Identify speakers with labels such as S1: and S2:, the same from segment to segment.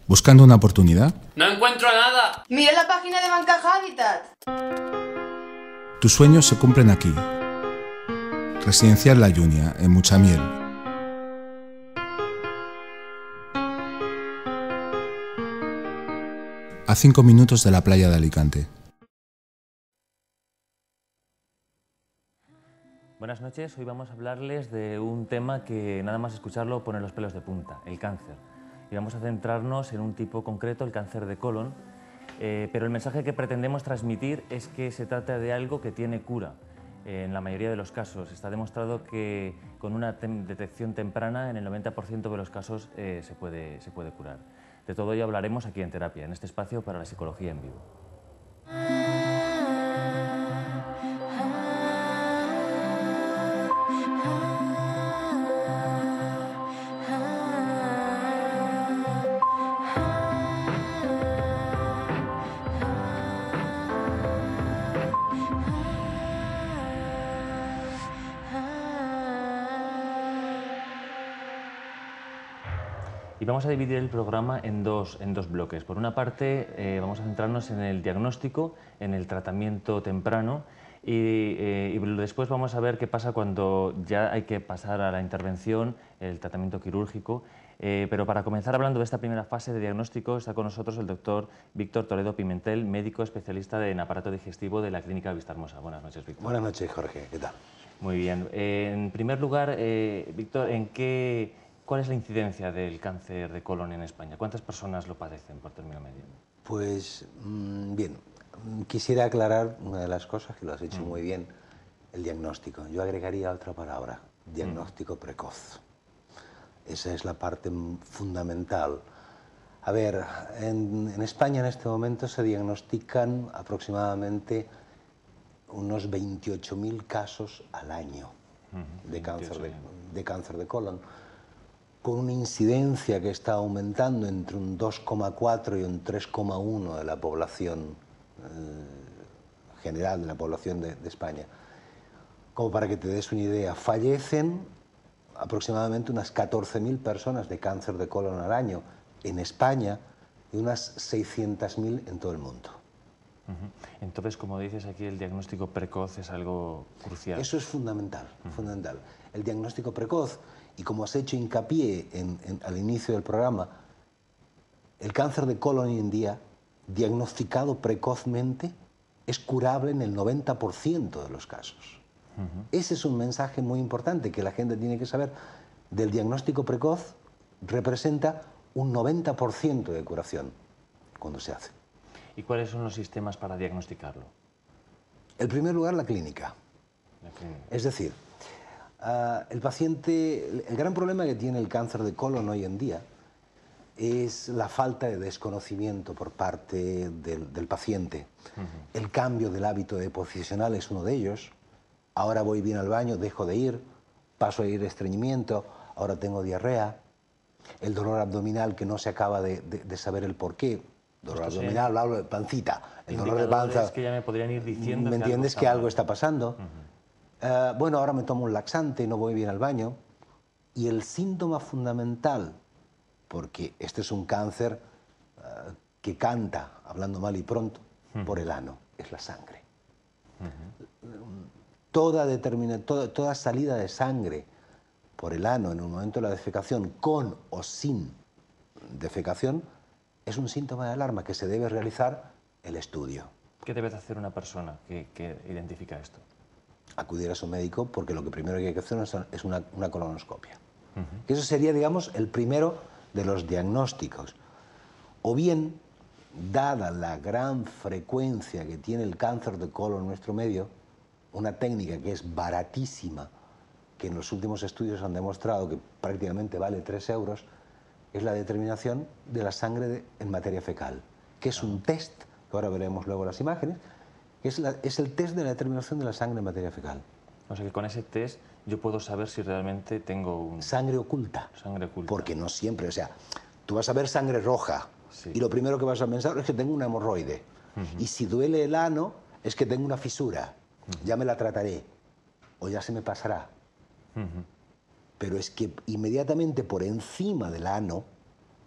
S1: ¿Buscando una oportunidad?
S2: ¡No encuentro nada!
S3: ¡Mira la página de Bancaja Habitat!
S1: Tus sueños se cumplen aquí. Residencial La Junia, en Muchamiel. A 5 minutos de la playa de Alicante.
S4: Buenas noches, hoy vamos a hablarles de un tema que nada más escucharlo pone los pelos de punta, el cáncer. Y vamos a centrarnos en un tipo concreto, el cáncer de colon, pero el mensaje que pretendemos transmitir es que se trata de algo que tiene cura. En la mayoría de los casos está demostrado que con una detección temprana en el 90% de los casos se puede curar. De todo ello hablaremos aquí en Terapia, en este espacio para la psicología en vivo. Y vamos a dividir el programa en dos bloques. Por una parte, vamos a centrarnos en el diagnóstico, en el tratamiento temprano y después vamos a ver qué pasa cuando ya hay que pasar a la intervención, el tratamiento quirúrgico. Pero para comenzar hablando de esta primera fase de diagnóstico está con nosotros el doctor Víctor Toledo Pimentel, médico especialista en aparato digestivo de la Clínica Vistahermosa. Buenas noches, Víctor.
S5: Buenas noches, Jorge. ¿Qué tal?
S4: Muy bien. En primer lugar, Víctor, ¿cuál es la incidencia del cáncer de colon en España? ¿Cuántas personas lo padecen por término medio?
S5: Pues bien, quisiera aclarar una de las cosas que lo has hecho muy bien, el diagnóstico. Yo agregaría otra palabra, diagnóstico precoz. Esa es la parte fundamental. A ver, en España en este momento se diagnostican aproximadamente unos 28.000 casos al año de cáncer de colon, con una incidencia que está aumentando entre un 2,4 y un 3,1 de la población general, de la población de España. Como para que te des una idea, fallecen aproximadamente unas 14.000 personas de cáncer de colon al año en España y unas 600.000 en todo el mundo.
S4: Entonces, como dices aquí, el diagnóstico precoz es algo crucial.
S5: Eso es fundamental, fundamental. El diagnóstico precoz, y como has hecho hincapié al inicio del programa, el cáncer de colon hoy en día, diagnosticado precozmente, es curable en el 90% de los casos. Ese es un mensaje muy importante que la gente tiene que saber. Del diagnóstico precoz representa un 90% de curación cuando se hace.
S4: ¿Y cuáles son los sistemas para diagnosticarlo?
S5: En primer lugar, la clínica. Es decir, el paciente, el gran problema que tiene el cáncer de colon hoy en día es la falta de desconocimiento por parte del paciente. El cambio del hábito deposicional es uno de ellos. Ahora voy bien al baño, dejo de ir, paso a ir estreñimiento, ahora tengo diarrea. El dolor abdominal que no se acaba de saber el porqué. Dolor abdominal, hablo de pancita. El dolor de panza.
S4: Que ya me podrían ir diciendo.
S5: ¿Me entiendes que algo está pasando? Bueno, ahora me tomo un laxante, no voy bien al baño. Y el síntoma fundamental, porque este es un cáncer que canta, hablando mal y pronto, por el ano, es la sangre. Toda salida de sangre por el ano en un momento de la defecación, con o sin defecación, es un síntoma de alarma que se debe realizar el estudio.
S4: ¿Qué debe hacer una persona que identifica esto?
S5: Acudir a su médico, porque lo que primero que hay que hacer es una colonoscopia. Que eso sería, digamos, el primero de los diagnósticos. O bien, dada la gran frecuencia que tiene el cáncer de colon en nuestro medio, una técnica que es baratísima, que en los últimos estudios han demostrado que prácticamente vale 3 euros, es la determinación de la sangre en materia fecal, que es un test, que ahora veremos luego las imágenes, que es el test de la determinación de la sangre en materia fecal.
S4: O sea que con ese test yo puedo saber si realmente tengo
S5: sangre oculta.
S4: Sangre oculta.
S5: Porque no siempre, o sea, tú vas a ver sangre roja y lo primero que vas a pensar es que tengo una hemorroide. Y si duele el ano es que tengo una fisura. Ya me la trataré o ya se me pasará. Pero es que inmediatamente por encima del ano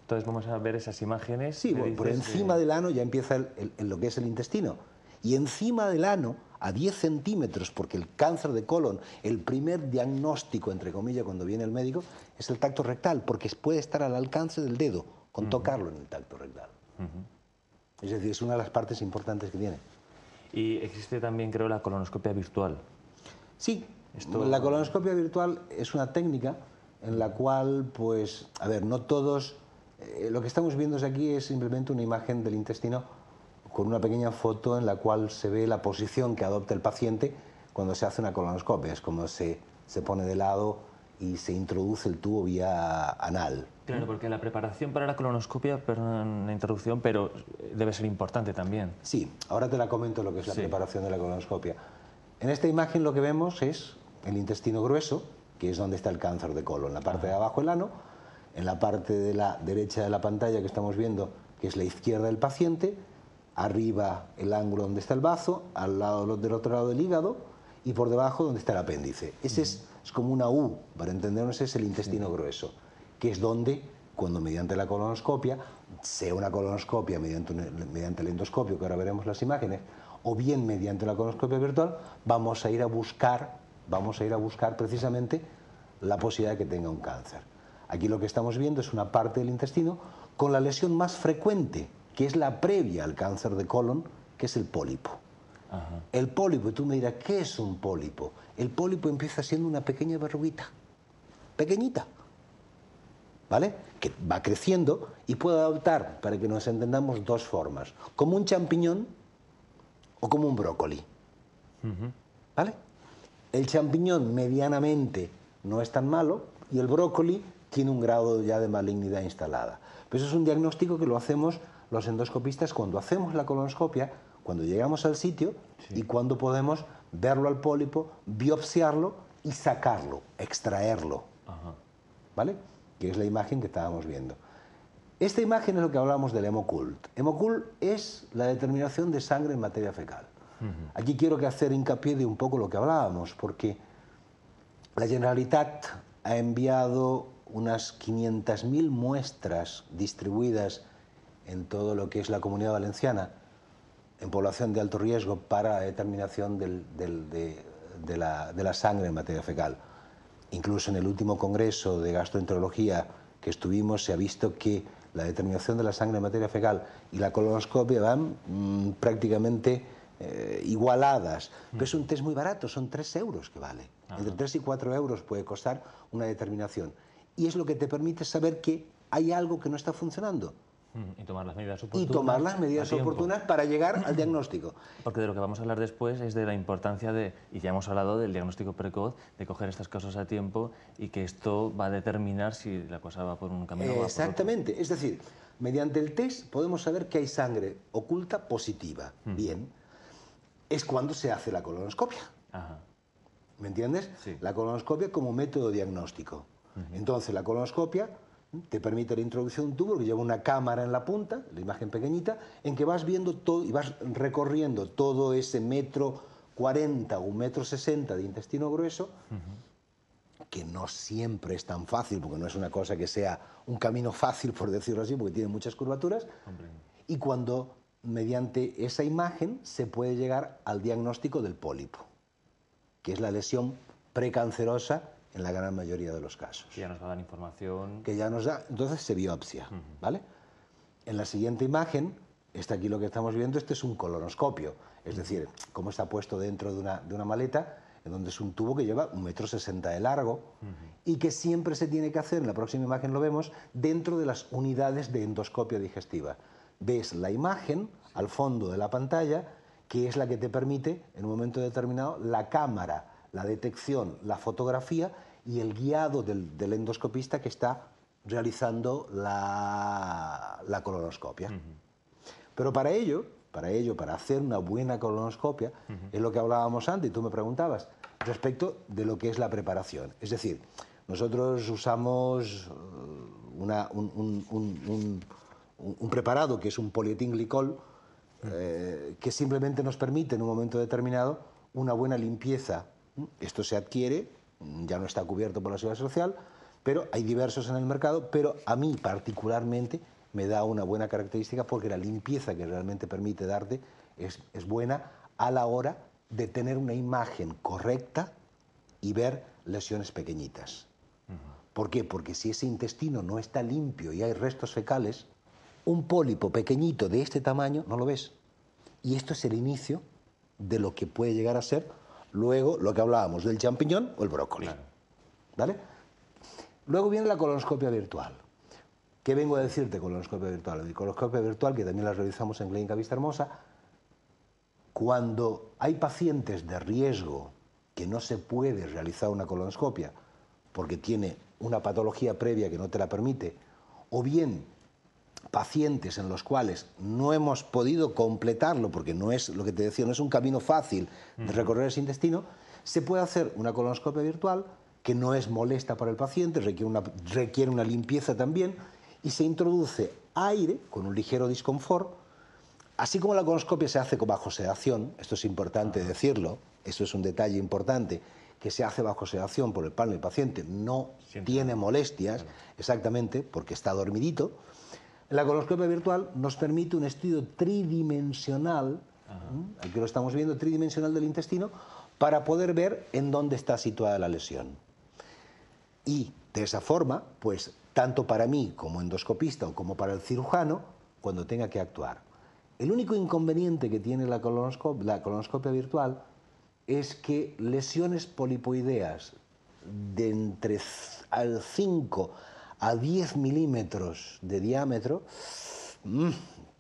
S4: Entonces vamos a ver esas imágenes.
S5: Sí, bueno, por encima del ano ya empieza lo que es el intestino. Y encima del ano, a 10 centímetros, porque el cáncer de colon, el primer diagnóstico, entre comillas, cuando viene el médico, es el tacto rectal, porque puede estar al alcance del dedo, con tocarlo en el tacto rectal. Es decir, es una de las partes importantes que tiene.
S4: Y existe también, creo, la colonoscopia virtual.
S5: Sí, la colonoscopia virtual es una técnica en la cual, pues, a ver, no todos... lo que estamos viendo aquí es simplemente una imagen del intestino con una pequeña foto en la cual se ve la posición que adopta el paciente cuando se hace una colonoscopia. Es como se pone de lado y se introduce el tubo vía anal.
S4: Claro, porque la preparación para la colonoscopia, perdón la interrupción, pero debe ser importante también.
S5: Sí, ahora te la comento lo que es la preparación de la colonoscopia. En esta imagen lo que vemos es el intestino grueso, que es donde está el cáncer de colon, en la parte de abajo el ano, en la parte de la derecha de la pantalla que estamos viendo, que es la izquierda del paciente, arriba el ángulo donde está el bazo, al lado del otro lado del hígado y por debajo donde está el apéndice. Ese es como una U, para entendernos, es el intestino grueso, que es donde, cuando mediante la colonoscopia, sea una colonoscopia mediante el endoscopio, que ahora veremos las imágenes, o bien mediante la colonoscopia virtual, vamos a ir a buscar precisamente la posibilidad de que tenga un cáncer. Aquí lo que estamos viendo es una parte del intestino con la lesión más frecuente, que es la previa al cáncer de colon, que es el pólipo. El pólipo, y tú me dirás, ¿qué es un pólipo? El pólipo empieza siendo una pequeña verruguita, pequeñita, ¿vale? Que va creciendo y puede adoptar, para que nos entendamos, dos formas, como un champiñón o como un brócoli, ¿vale? El champiñón medianamente no es tan malo y el brócoli tiene un grado ya de malignidad instalada. Pero eso es un diagnóstico que lo hacemos los endoscopistas cuando hacemos la colonoscopia, cuando llegamos al sitio y cuando podemos verlo al pólipo, biopsiarlo y sacarlo, extraerlo, ¿vale? Que es la imagen que estábamos viendo. Esta imagen es lo que hablábamos del Hemocult. Hemocult es la determinación de sangre en materia fecal. Aquí quiero hacer hincapié de un poco lo que hablábamos, porque la Generalitat ha enviado unas 500.000 muestras distribuidas en todo lo que es la Comunidad Valenciana, en población de alto riesgo, para la determinación de la sangre en materia fecal. Incluso en el último congreso de gastroenterología que estuvimos, se ha visto que la determinación de la sangre en materia fecal y la colonoscopia van prácticamente igualadas. Pero es un test muy barato, son 3 euros que vale. Entre 3 y 4 euros puede costar una determinación. Y es lo que te permite saber que hay algo que no está funcionando.
S4: Y tomar las medidas oportunas.
S5: Y tomar las medidas oportunas para llegar al diagnóstico.
S4: Porque de lo que vamos a hablar después es de la importancia de, y ya hemos hablado del diagnóstico precoz, de coger estas cosas a tiempo y que esto va a determinar si la cosa va por un camino o va por otro.
S5: Exactamente. Es decir, mediante el test podemos saber que hay sangre oculta positiva. Bien. Es cuando se hace la colonoscopia. ¿Me entiendes?
S4: Sí.
S5: La colonoscopia como método diagnóstico. Entonces, la colonoscopia te permite la introducción de un tubo que lleva una cámara en la punta, la imagen pequeñita, en que vas viendo todo y vas recorriendo todo ese 1,40 m o 1,60 m de intestino grueso, que no siempre es tan fácil, porque no es una cosa que sea un camino fácil, por decirlo así, porque tiene muchas curvaturas. Y cuando, mediante esa imagen, se puede llegar al diagnóstico del pólipo, que es la lesión precancerosa en la gran mayoría de los casos.
S4: Que ya nos va a dar información.
S5: Que ya nos da, entonces se biopsia, ¿vale? En la siguiente imagen, aquí lo que estamos viendo, este es un colonoscopio, es decir, cómo está puesto dentro de una maleta, en donde es un tubo que lleva 1,60 m de largo y que siempre se tiene que hacer, en la próxima imagen lo vemos, dentro de las unidades de endoscopia digestiva. Ves la imagen al fondo de la pantalla, que es la que te permite, en un momento determinado, la cámara, la detección, la fotografía y el guiado del endoscopista que está realizando la colonoscopia. Pero para hacer una buena colonoscopia, es lo que hablábamos antes, y tú me preguntabas, respecto de lo que es la preparación. Es decir, nosotros usamos un preparado que es un polietilenglicol, que simplemente nos permite en un momento determinado una buena limpieza. Esto se adquiere, ya no está cubierto por la Seguridad Social, Pero hay diversos en el mercado, pero a mí particularmente me da una buena característica porque la limpieza que realmente permite darte es buena a la hora de tener una imagen correcta y ver lesiones pequeñitas. ¿Por qué? Porque si ese intestino no está limpio y hay restos fecales, un pólipo pequeñito de este tamaño no lo ves. Y esto es el inicio de lo que puede llegar a ser luego lo que hablábamos del champiñón o el brócoli.
S4: Claro.
S5: ¿Vale? Luego viene la colonoscopia virtual. ¿Qué vengo a decirte colonoscopia virtual? La colonoscopia virtual, que también la realizamos en Clínica Vista Hermosa, cuando hay pacientes de riesgo que no se puede realizar una colonoscopia porque tiene una patología previa que no te la permite, o bien pacientes en los cuales no hemos podido completarlo, porque no es lo que te decía, no es un camino fácil de recorrer ese intestino, se puede hacer una colonoscopia virtual que no es molesta para el paciente, requiere una limpieza también, y se introduce aire con un ligero disconfort. Así como la colonoscopia se hace bajo sedación, esto es importante decirlo, eso es un detalle importante, que se hace bajo sedación por el pan, el paciente no tiene molestias, exactamente, porque está dormidito. La colonoscopia virtual nos permite un estudio tridimensional, aquí lo estamos viendo, tridimensional del intestino, para poder ver en dónde está situada la lesión. Y de esa forma, pues, tanto para mí como endoscopista o como para el cirujano, cuando tenga que actuar. El único inconveniente que tiene la colonoscopia virtual es que lesiones polipoideas de entre 5 a 10 milímetros de diámetro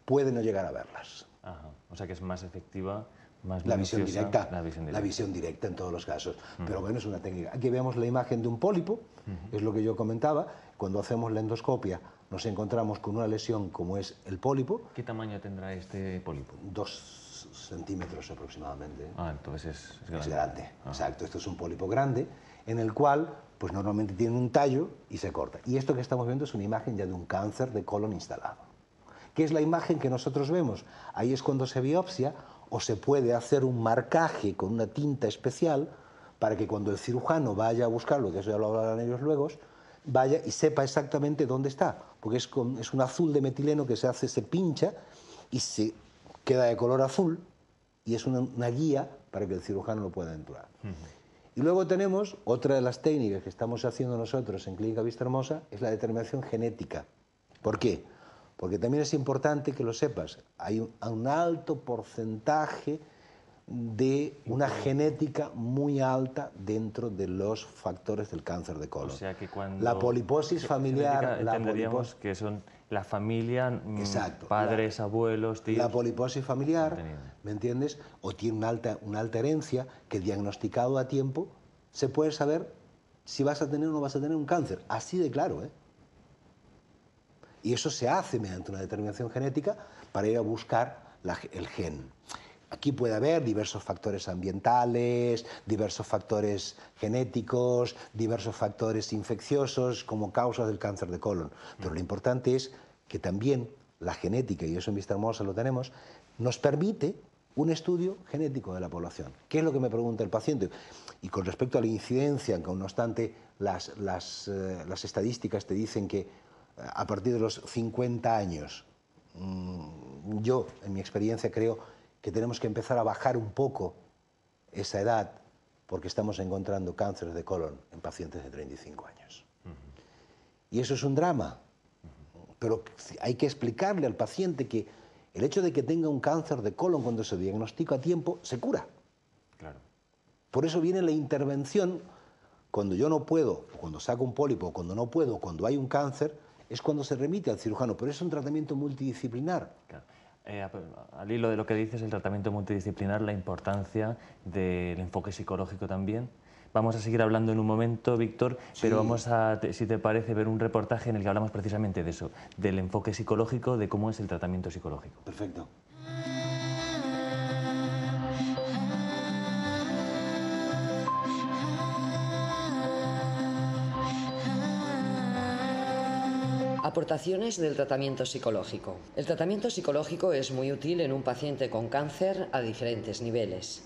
S5: pueden no llegar a verlas.
S4: Ajá. O sea que es más efectiva, más
S5: La visión
S4: minuciosa,
S5: directa, la visión directa en todos los casos. Pero bueno, es una técnica. Aquí vemos la imagen de un pólipo, es lo que yo comentaba. Cuando hacemos la endoscopia nos encontramos con una lesión como es el pólipo.
S4: ¿Qué tamaño tendrá este pólipo?
S5: 2 centímetros aproximadamente.
S4: Entonces es grande.
S5: Es grande, exacto. Esto es un pólipo grande en el cual pues normalmente tiene un tallo y se corta. Y esto que estamos viendo es una imagen ya de un cáncer de colon instalado. ¿Qué es la imagen que nosotros vemos? Ahí es cuando se biopsia o se puede hacer un marcaje con una tinta especial para que cuando el cirujano vaya a buscarlo, que eso ya lo hablarán ellos luego, vaya y sepa exactamente dónde está, porque es un azul de metileno que se pincha y se queda de color azul y es una guía para que el cirujano lo pueda entrar. Y luego tenemos otra de las técnicas que estamos haciendo nosotros en Clínica Vista Hermosa, es la determinación genética. ¿Por qué? Porque también es importante que lo sepas, hay un alto porcentaje de una genética muy alta dentro de los factores del cáncer de colon.
S4: O sea que cuando...
S5: La poliposis familiar...
S4: Entenderíamos que son la familia,
S5: exacto,
S4: padres, abuelos, tíos...
S5: La poliposis familiar, ¿me entiendes? O tiene una alta herencia que diagnosticado a tiempo se puede saber si vas a tener o no vas a tener un cáncer. Así de claro, ¿eh? Y eso se hace mediante una determinación genética para ir a buscar el gen. Aquí puede haber diversos factores ambientales, diversos factores genéticos, diversos factores infecciosos como causas del cáncer de colon. Pero lo importante es que también la genética, y eso en Vista Hermosa lo tenemos, nos permite un estudio genético de la población. ¿Qué es lo que me pregunta el paciente? Y con respecto a la incidencia, aunque no obstante las estadísticas te dicen que a partir de los 50 años, yo en mi experiencia creo que tenemos que empezar a bajar un poco esa edad porque estamos encontrando cánceres de colon en pacientes de 35 años. Y eso es un drama, pero hay que explicarle al paciente que el hecho de que tenga un cáncer de colon cuando se diagnostica a tiempo, se cura.
S4: Claro.
S5: Por eso viene la intervención cuando yo no puedo, cuando saco un pólipo, cuando no puedo, cuando hay un cáncer, es cuando se remite al cirujano, pero es un tratamiento multidisciplinar.
S4: Claro. Al hilo de lo que dices, el tratamiento multidisciplinar, la importancia del enfoque psicológico también. Vamos a seguir hablando en un momento, Víctor, pero vamos a, si te parece, ver un reportaje en el que hablamos precisamente de eso, del enfoque psicológico, de cómo es el tratamiento psicológico.
S5: Perfecto.
S2: Aportaciones del tratamiento psicológico. El tratamiento psicológico es muy útil en un paciente con cáncer a diferentes niveles.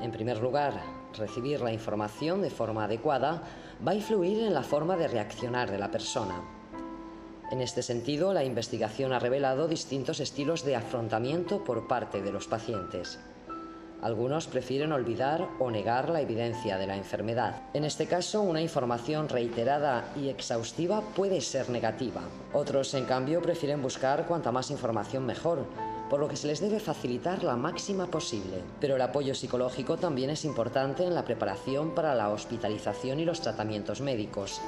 S2: En primer lugar, recibir la información de forma adecuada va a influir en la forma de reaccionar de la persona. En este sentido, la investigación ha revelado distintos estilos de afrontamiento por parte de los pacientes. Algunos prefieren olvidar o negar la evidencia de la enfermedad. En este caso, una información reiterada y exhaustiva puede ser negativa. Otros, en cambio, prefieren buscar cuanta más información mejor, por lo que se les debe facilitar la máxima posible. Pero el apoyo psicológico también es importante en la preparación para la hospitalización y los tratamientos médicos.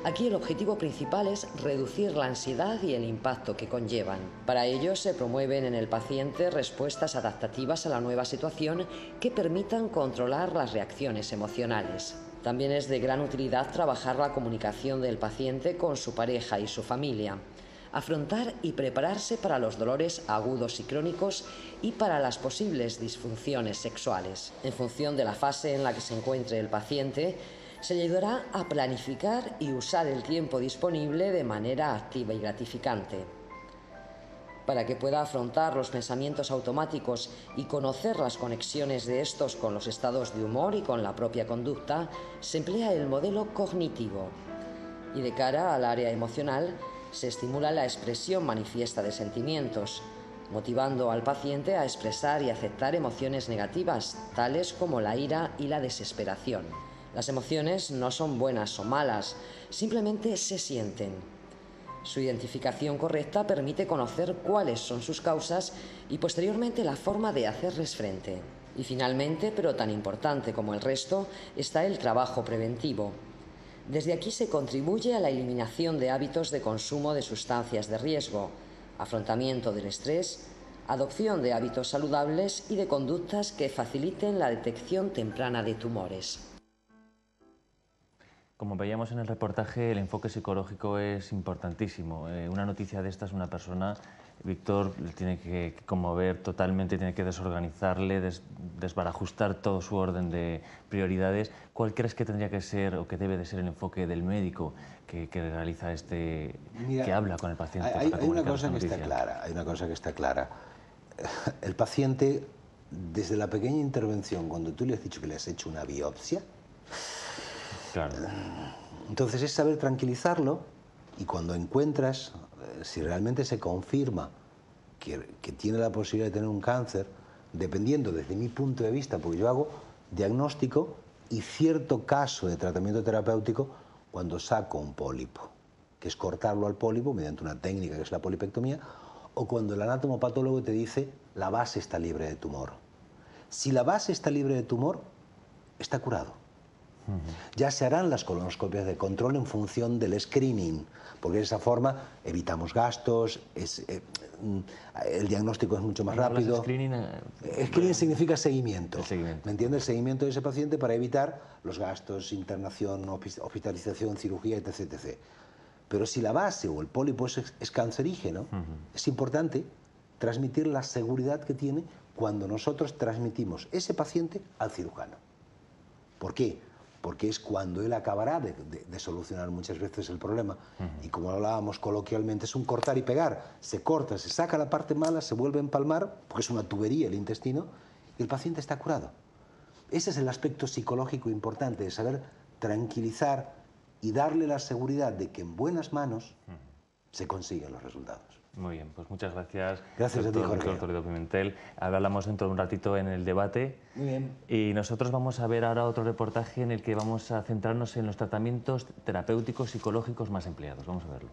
S2: Aquí el objetivo principal es reducir la ansiedad y el impacto que conllevan. Para ello se promueven en el paciente respuestas adaptativas a la nueva situación que permitan controlar las reacciones emocionales. También es de gran utilidad trabajar la comunicación del paciente con su pareja y su familia, afrontar y prepararse para los dolores agudos y crónicos y para las posibles disfunciones sexuales. En función de la fase en la que se encuentre el paciente, se le ayudará a planificar y usar el tiempo disponible de manera activa y gratificante. Para que pueda afrontar los pensamientos automáticos y conocer las conexiones de estos con los estados de humor y con la propia conducta, se emplea el modelo cognitivo. Y de cara al área emocional, se estimula la expresión manifiesta de sentimientos, motivando al paciente a expresar y aceptar emociones negativas, tales como la ira y la desesperación. Las emociones no son buenas o malas, simplemente se sienten. Su identificación correcta permite conocer cuáles son sus causas y posteriormente la forma de hacerles frente. Y finalmente, pero tan importante como el resto, está el trabajo preventivo. Desde aquí se contribuye a la eliminación de hábitos de consumo de sustancias de riesgo, afrontamiento del estrés, adopción de hábitos saludables y de conductas que faciliten la detección temprana de tumores.
S4: Como veíamos en el reportaje, el enfoque psicológico es importantísimo. Una noticia de estas, una persona, Víctor, le tiene que conmover totalmente, tiene que desorganizarle, desbarajustar todo su orden de prioridades. ¿Cuál crees que tendría que ser o que debe de ser el enfoque del médico que realiza que habla con el paciente?
S5: Hay una cosa que está clara, El paciente, desde la pequeña intervención, cuando tú le has dicho que le has hecho una biopsia,
S4: claro.
S5: Entonces es saber tranquilizarlo, y cuando encuentras, si realmente se confirma que tiene la posibilidad de tener un cáncer, dependiendo desde mi punto de vista, porque yo hago diagnóstico y cierto caso de tratamiento terapéutico cuando saco un pólipo, que es cortarlo al pólipo mediante una técnica que es la polipectomía, o cuando el anatomopatólogo te dice la base está libre de tumor. Si la base está libre de tumor, está curado. Ya se harán las colonoscopias de control en función del screening, porque de esa forma evitamos gastos, el diagnóstico es mucho más rápido. Screening significa seguimiento. ¿Me entiendes? El seguimiento de ese paciente para evitar los gastos, internación, hospitalización, cirugía, etc, etc. Pero si la base o el pólipo es cancerígeno, es importante transmitir la seguridad que tiene cuando nosotros transmitimos ese paciente al cirujano. ¿Por qué? Porque es cuando él acabará de solucionar muchas veces el problema. Y como hablábamos coloquialmente, es un cortar y pegar. Se corta, se saca la parte mala, se vuelve a empalmar, porque es una tubería el intestino, y el paciente está curado. Ese es el aspecto psicológico importante, de saber tranquilizar y darle la seguridad de que en buenas manos se consiguen los resultados.
S4: Muy bien, pues muchas gracias.
S5: Gracias a ti, Jorge.
S4: Doctor Toledo Pimentel. Ahora hablamos dentro de un ratito en el debate.
S5: Muy bien.
S4: Y nosotros vamos a ver ahora otro reportaje en el que vamos a centrarnos en los tratamientos terapéuticos psicológicos más empleados. Vamos a verlo.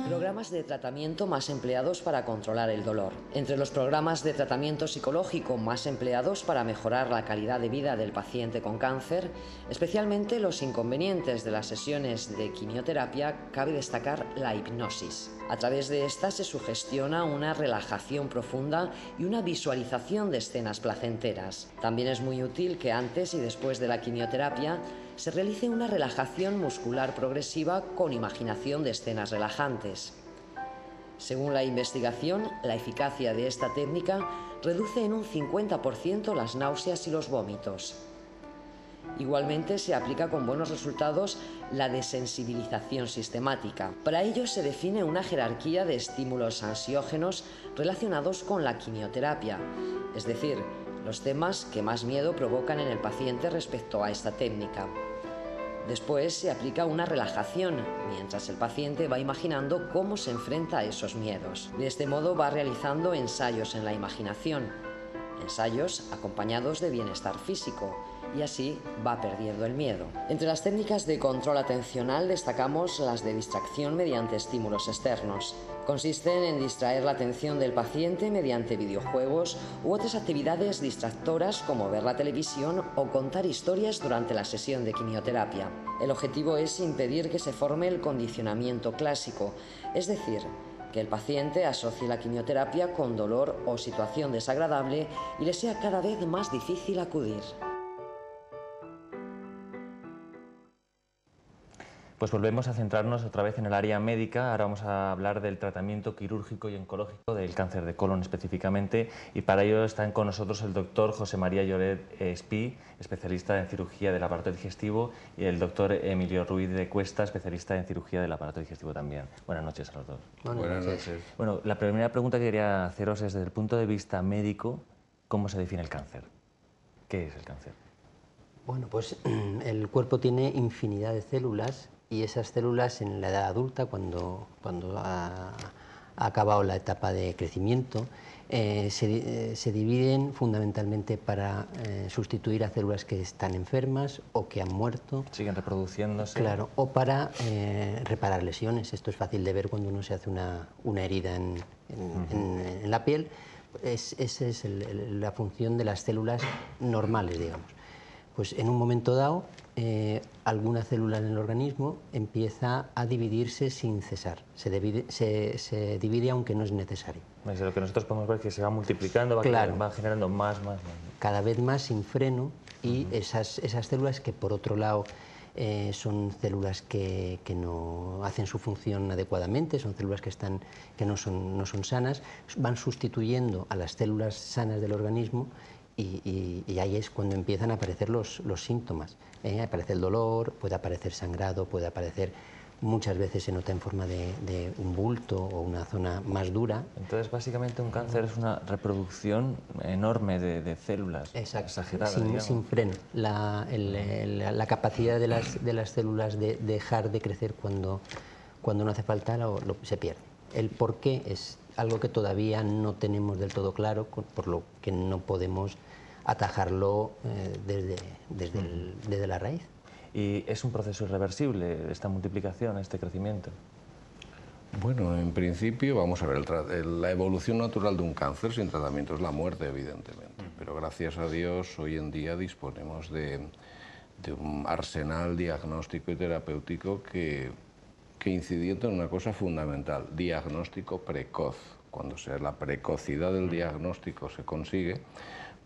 S2: Programas de tratamiento más empleados para controlar el dolor. Entre los programas de tratamiento psicológico más empleados para mejorar la calidad de vida del paciente con cáncer, especialmente los inconvenientes de las sesiones de quimioterapia, cabe destacar la hipnosis. A través de esta se sugestiona una relajación profunda y una visualización de escenas placenteras. También es muy útil que antes y después de la quimioterapia se realice una relajación muscular progresiva con imaginación de escenas relajantes. Según la investigación, la eficacia de esta técnica reduce en un 50% las náuseas y los vómitos. Igualmente se aplica con buenos resultados la desensibilización sistemática. Para ello se define una jerarquía de estímulos ansiógenos relacionados con la quimioterapia, es decir, los temas que más miedo provocan en el paciente respecto a esta técnica. Después se aplica una relajación, mientras el paciente va imaginando cómo se enfrenta a esos miedos. De este modo va realizando ensayos en la imaginación, ensayos acompañados de bienestar físico, y así va perdiendo el miedo. Entre las técnicas de control atencional destacamos las de distracción mediante estímulos externos. Consisten en distraer la atención del paciente mediante videojuegos u otras actividades distractoras como ver la televisión o contar historias durante la sesión de quimioterapia. El objetivo es impedir que se forme el condicionamiento clásico, es decir, que el paciente asocie la quimioterapia con dolor o situación desagradable y le sea cada vez más difícil acudir.
S4: Pues volvemos a centrarnos otra vez en el área médica. Ahora vamos a hablar del tratamiento quirúrgico y oncológico del cáncer de colon específicamente, y para ello están con nosotros el doctor José María Lloret Espí, especialista en cirugía del aparato digestivo, y el doctor Emilio Ruiz de Cuesta, especialista en cirugía del aparato digestivo también. Buenas noches a los dos.
S5: Buenas noches.
S4: Bueno, la primera pregunta que quería haceros es, desde el punto de vista médico, ¿cómo se define el cáncer? ¿Qué es el cáncer?
S6: Bueno, pues el cuerpo tiene infinidad de células, y esas células en la edad adulta, cuando ha acabado la etapa de crecimiento, se dividen fundamentalmente para sustituir a células que están enfermas o que han muerto.
S4: Siguen reproduciéndose.
S6: Claro, o para reparar lesiones. Esto es fácil de ver cuando uno se hace una herida en la piel. Esa es la función de las células normales, digamos. Pues en un momento dado, alguna célula en el organismo empieza a dividirse sin cesar. Se divide aunque no es necesario.
S4: Desde lo que nosotros podemos ver es que se va multiplicando, va generando más.
S6: Cada vez más sin freno, y esas células que, por otro lado, son células que no hacen su función adecuadamente, son células que no son sanas, van sustituyendo a las células sanas del organismo. Y ahí es cuando empiezan a aparecer los síntomas. Aparece el dolor, puede aparecer sangrado, puede aparecer, muchas veces se nota en forma de un bulto o una zona más dura.
S4: Entonces, básicamente, un cáncer es una reproducción enorme de células.
S6: Exacto,
S4: exageradas,
S6: sin freno. La capacidad de las células de dejar de crecer cuando no hace falta se pierde. El por qué es algo que todavía no tenemos del todo claro, por lo que no podemos atajarlo desde la raíz.
S4: ¿Y es un proceso irreversible esta multiplicación, este crecimiento?
S7: Bueno, en principio, vamos a ver, la evolución natural de un cáncer sin tratamiento es la muerte, evidentemente. Pero gracias a Dios, hoy en día disponemos de un arsenal diagnóstico y terapéutico que incidiendo en una cosa fundamental, diagnóstico precoz. Cuando la precocidad del diagnóstico se consigue,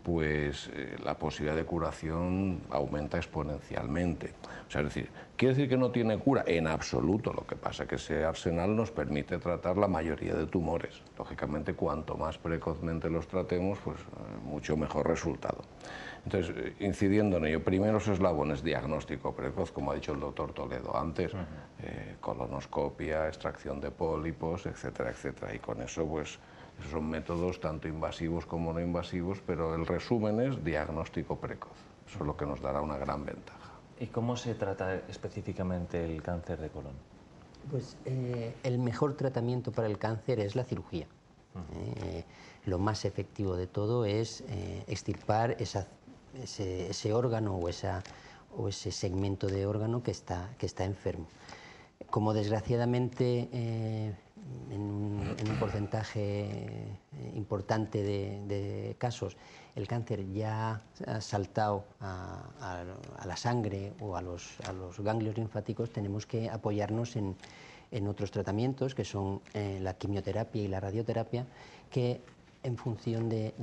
S7: pues la posibilidad de curación aumenta exponencialmente. O sea, es decir, ¿quiere decir que no tiene cura? En absoluto. Lo que pasa es que ese arsenal nos permite tratar la mayoría de tumores. Lógicamente, cuanto más precozmente los tratemos, pues mucho mejor resultado. Entonces, incidiendo en ello, primeros eslabones, diagnóstico precoz, como ha dicho el doctor Toledo antes, colonoscopia, extracción de pólipos, etcétera, etcétera. Y con eso, pues, esos son métodos tanto invasivos como no invasivos, pero el resumen es diagnóstico precoz. Eso es lo que nos dará una gran ventaja.
S4: ¿Y cómo se trata específicamente el cáncer de colon?
S6: Pues el mejor tratamiento para el cáncer es la cirugía. Lo más efectivo de todo es extirpar ese órgano o ese segmento de órgano que está enfermo. Como desgraciadamente en un porcentaje importante de casos el cáncer ya ha saltado a la sangre o a los ganglios linfáticos, tenemos que apoyarnos en otros tratamientos que son la quimioterapia y la radioterapia, que en función de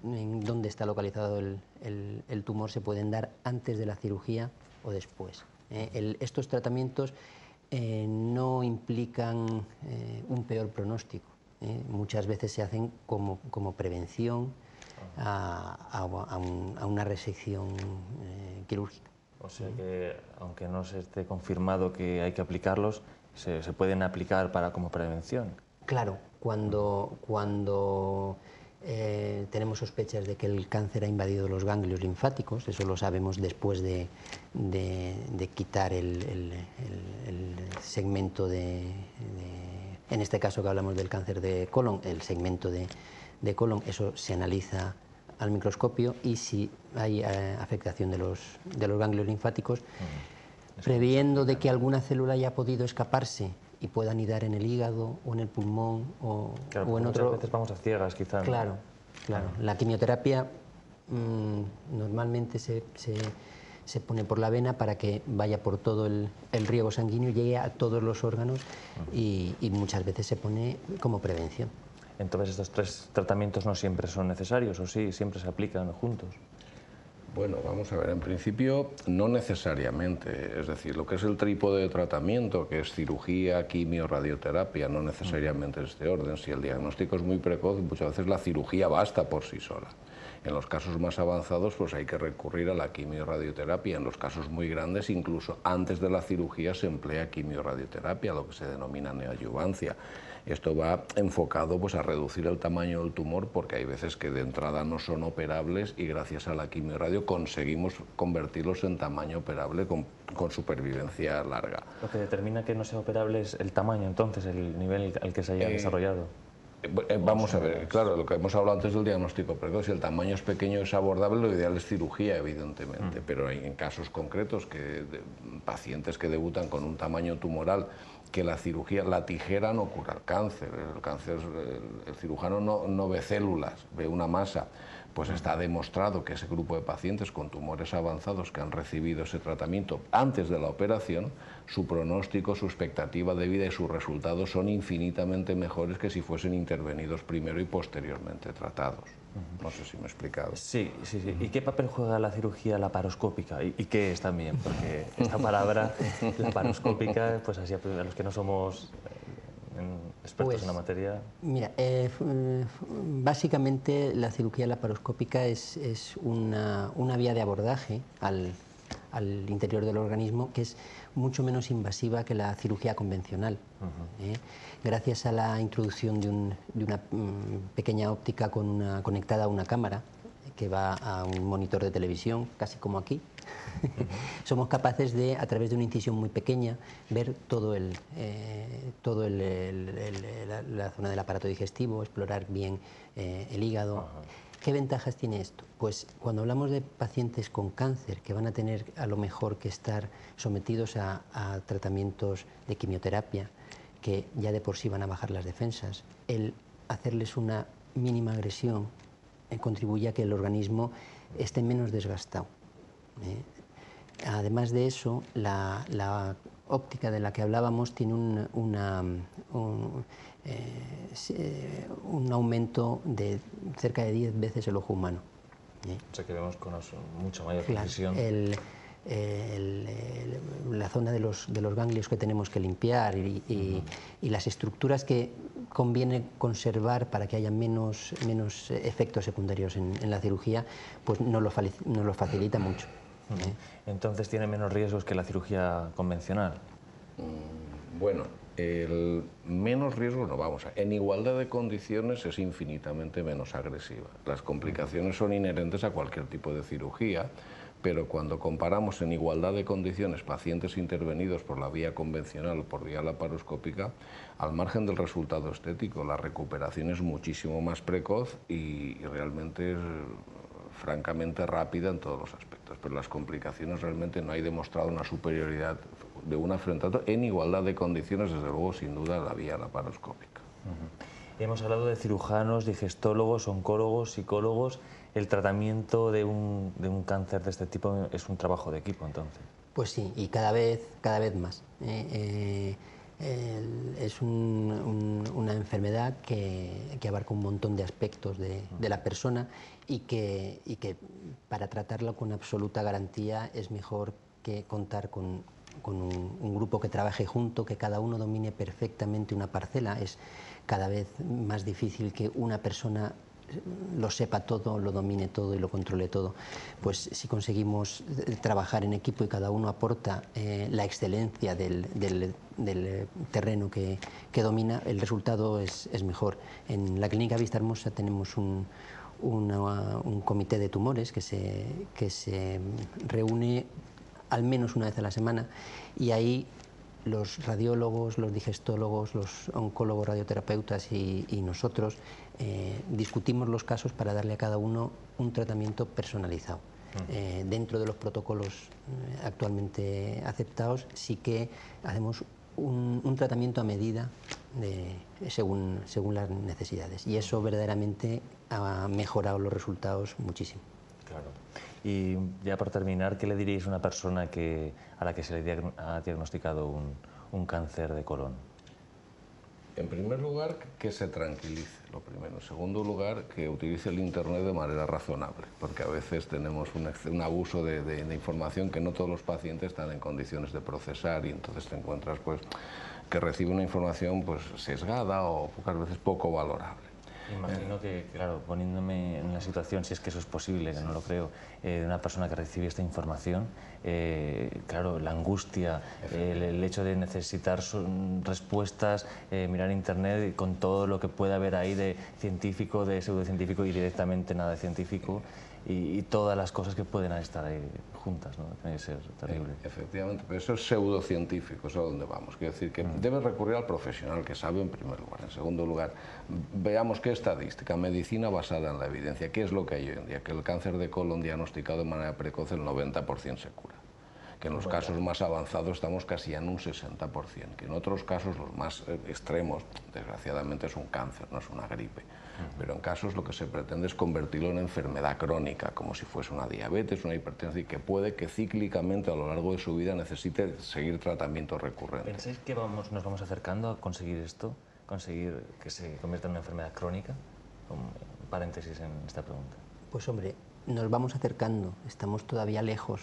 S6: en dónde está localizado el tumor se pueden dar antes de la cirugía o después. Estos tratamientos no implican un peor pronóstico. Muchas veces se hacen como prevención a una resección quirúrgica.
S4: O sea que, aunque no se esté confirmado que hay que aplicarlos, se pueden aplicar como prevención.
S6: Claro, cuando tenemos sospechas de que el cáncer ha invadido los ganglios linfáticos, eso lo sabemos después de quitar el segmento en este caso que hablamos del cáncer de colon, el segmento de colon, eso se analiza al microscopio y si hay afectación de los ganglios linfáticos, previendo de que alguna célula haya podido escaparse y pueda anidar en el hígado o en el pulmón o en otro...
S4: Muchas veces vamos a ciegas, quizás.
S6: Claro, claro. La quimioterapia normalmente se pone por la vena para que vaya por todo el riego sanguíneo, llegue a todos los órganos y muchas veces se pone como prevención.
S4: Entonces, ¿estos 3 tratamientos no siempre son necesarios o sí, siempre se aplican juntos?
S7: Bueno, vamos a ver, en principio no necesariamente, es decir, lo que es el trípode de tratamiento, que es cirugía, quimio, radioterapia, no necesariamente es este orden. Si el diagnóstico es muy precoz, muchas veces la cirugía basta por sí sola. En los casos más avanzados, pues hay que recurrir a la quimio y radioterapia. En los casos muy grandes, incluso antes de la cirugía se emplea quimio y radioterapia, lo que se denomina neoadyuvancia. Esto va enfocado pues, a reducir el tamaño del tumor porque hay veces que de entrada no son operables y gracias a la quimio y radio conseguimos convertirlos en tamaño operable con supervivencia larga.
S4: Lo que determina que no sea operable es el tamaño, entonces, el nivel al que se haya desarrollado.
S7: Vamos a ver, claro, lo que hemos hablado antes del diagnóstico precoz, si el tamaño es pequeño es abordable, lo ideal es cirugía, evidentemente, pero hay en casos concretos pacientes que debutan con un tamaño tumoral que la cirugía, la tijera no cura el cáncer, el cirujano no ve células, ve una masa. Pues está demostrado que ese grupo de pacientes con tumores avanzados que han recibido ese tratamiento antes de la operación, su pronóstico, su expectativa de vida y sus resultados son infinitamente mejores que si fuesen intervenidos primero y posteriormente tratados. No sé si me he explicado.
S4: Sí. ¿Y qué papel juega la cirugía laparoscópica? ¿Y qué es también? Porque esta palabra laparoscópica, pues así a los que no somos expertos en la materia.
S6: Mira, básicamente la cirugía laparoscópica es una vía de abordaje al interior del organismo que es mucho menos invasiva que la cirugía convencional. Gracias a la introducción de una pequeña óptica conectada a una cámara que va a un monitor de televisión, casi como aquí, somos capaces de, a través de una incisión muy pequeña, ver la zona del aparato digestivo, explorar bien el hígado. ¿Qué ventajas tiene esto? Pues cuando hablamos de pacientes con cáncer que van a tener a lo mejor que estar sometidos a tratamientos de quimioterapia, que ya de por sí van a bajar las defensas, el hacerles una mínima agresión contribuye a que el organismo esté menos desgastado. Además de eso, la óptica de la que hablábamos tiene un aumento de cerca de 10 veces el ojo humano.
S4: O sea que vemos con mucha mayor precisión.
S6: La zona de los ganglios que tenemos que limpiar y las estructuras que conviene conservar para que haya menos efectos secundarios en la cirugía, pues nos lo facilita mucho.
S4: Entonces tiene menos riesgos que la cirugía convencional.
S7: Bueno, el menos riesgo no, vamos a... En igualdad de condiciones es infinitamente menos agresiva. Las complicaciones son inherentes a cualquier tipo de cirugía, pero cuando comparamos en igualdad de condiciones pacientes intervenidos por la vía convencional o por vía laparoscópica, al margen del resultado estético, la recuperación es muchísimo más precoz y realmente es francamente rápida en todos los aspectos, pero las complicaciones realmente no hay demostrado una superioridad de una frente a otra en igualdad de condiciones, desde luego, sin duda, la vía laparoscópica.
S4: Hemos hablado de cirujanos, digestólogos, oncólogos, psicólogos. ¿El tratamiento de un cáncer de este tipo es un trabajo de equipo, entonces?
S6: Pues sí, y cada vez más. Es una enfermedad que abarca un montón de aspectos de la persona y que para tratarla con absoluta garantía es mejor que contar con un grupo que trabaje junto, que cada uno domine perfectamente una parcela. Es cada vez más difícil que una persona lo sepa todo, lo domine todo y lo controle todo. Pues si conseguimos trabajar en equipo y cada uno aporta la excelencia del terreno que domina, el resultado es mejor. En la Clínica Vista Hermosa tenemos un comité de tumores que se reúne al menos una vez a la semana, y ahí los radiólogos, los digestólogos, los oncólogos, radioterapeutas y nosotros discutimos los casos para darle a cada uno un tratamiento personalizado. Dentro de los protocolos actualmente aceptados, sí que hacemos un tratamiento a medida según las necesidades, y eso verdaderamente ha mejorado los resultados muchísimo.
S4: Claro. Y ya por terminar, ¿qué le diríais a una persona a la que se le ha diagnosticado un cáncer de colon?
S7: En primer lugar, que se tranquilice, lo primero. En segundo lugar, que utilice el Internet de manera razonable, porque a veces tenemos un abuso de información que no todos los pacientes están en condiciones de procesar, y entonces te encuentras pues, que recibe una información pues, sesgada o pocas veces poco valorable.
S4: Imagino que, claro, poniéndome en la situación, si es que eso es posible, que no lo creo, de una persona que recibe esta información, claro, la angustia, el hecho de necesitar respuestas, mirar internet con todo lo que pueda haber ahí de científico, de pseudocientífico y directamente nada de científico, y todas las cosas que pueden estar ahí juntas, ¿no? Tiene que ser terrible.
S7: Efectivamente, pero eso es pseudocientífico, eso es a donde vamos. Quiero decir que debe recurrir al profesional que sabe en primer lugar. En segundo lugar, veamos qué estadística, medicina basada en la evidencia. ¿Qué es lo que hay hoy en día? Que el cáncer de colon diagnosticado de manera precoz el 90% se cura. Que en los casos más avanzados estamos casi en un 60%, que en otros casos, los más extremos, desgraciadamente es un cáncer, no es una gripe. Pero en casos lo que se pretende es convertirlo en enfermedad crónica, como si fuese una diabetes, una hipertensión, y que puede que cíclicamente a lo largo de su vida necesite seguir tratamiento recurrente.
S4: ¿Pensáis que nos vamos acercando a conseguir esto? ¿Conseguir que se convierta en una enfermedad crónica? Un paréntesis en esta pregunta.
S6: Pues hombre, nos vamos acercando, estamos todavía lejos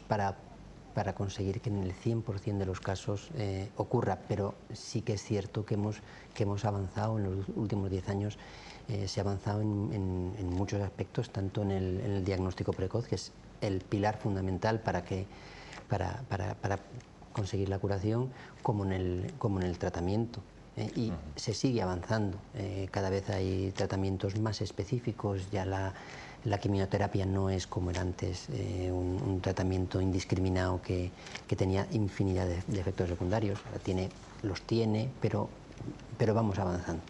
S6: para conseguir que en el 100% de los casos ocurra, pero sí que es cierto que hemos avanzado en los últimos 10 años, se ha avanzado en muchos aspectos, tanto en el diagnóstico precoz, que es el pilar fundamental para conseguir la curación, como en el tratamiento. Y se sigue avanzando, cada vez hay tratamientos más específicos, ya la quimioterapia no es como era antes, un tratamiento indiscriminado que tenía infinidad de efectos secundarios. Los tiene, pero vamos avanzando.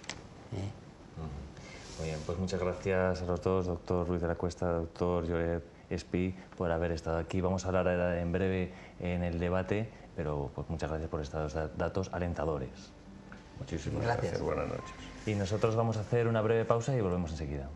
S4: Muy bien, pues muchas gracias a los dos, doctor Ruiz de la Cuesta, doctor Lloret Espí, por haber estado aquí. Vamos a hablar en breve en el debate, pero pues muchas gracias por estos datos alentadores.
S7: Muchísimas gracias. Buenas noches.
S4: Y nosotros vamos a hacer una breve pausa y volvemos enseguida.